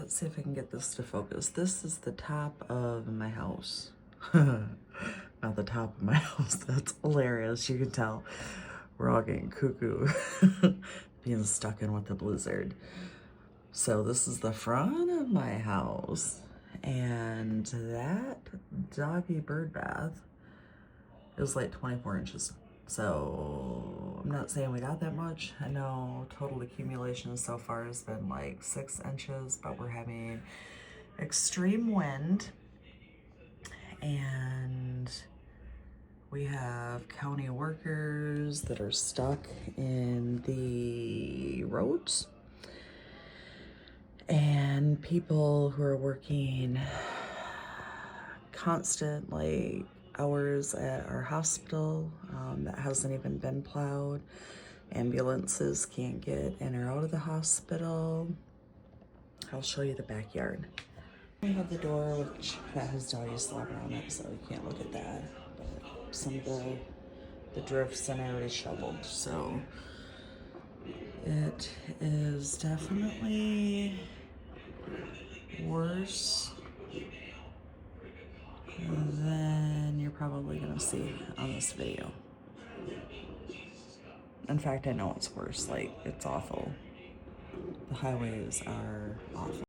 let's see if I can get this to focus. This is the top of my house. Not the top of my house. That's hilarious. You can tell we're all getting cuckoo being stuck in with the blizzard. So this is the front of my house, and that doggy bird bath is like 24 inches. So I'm not saying we got that much. I know total accumulation so far has been like 6 inches, but we're having extreme wind, and we have county workers that are stuck in the roads, and people who are working constant like hours at our hospital that hasn't even been plowed. Ambulances can't get in or out of the hospital. I'll show you the backyard. We have the door, which that has doggy slobber on it, so you can't look at that. But some of the drifts and I already shoveled, so it is definitely worse than you're probably gonna see on this video. In fact, I know it's worse. Like, it's awful. The highways are awful.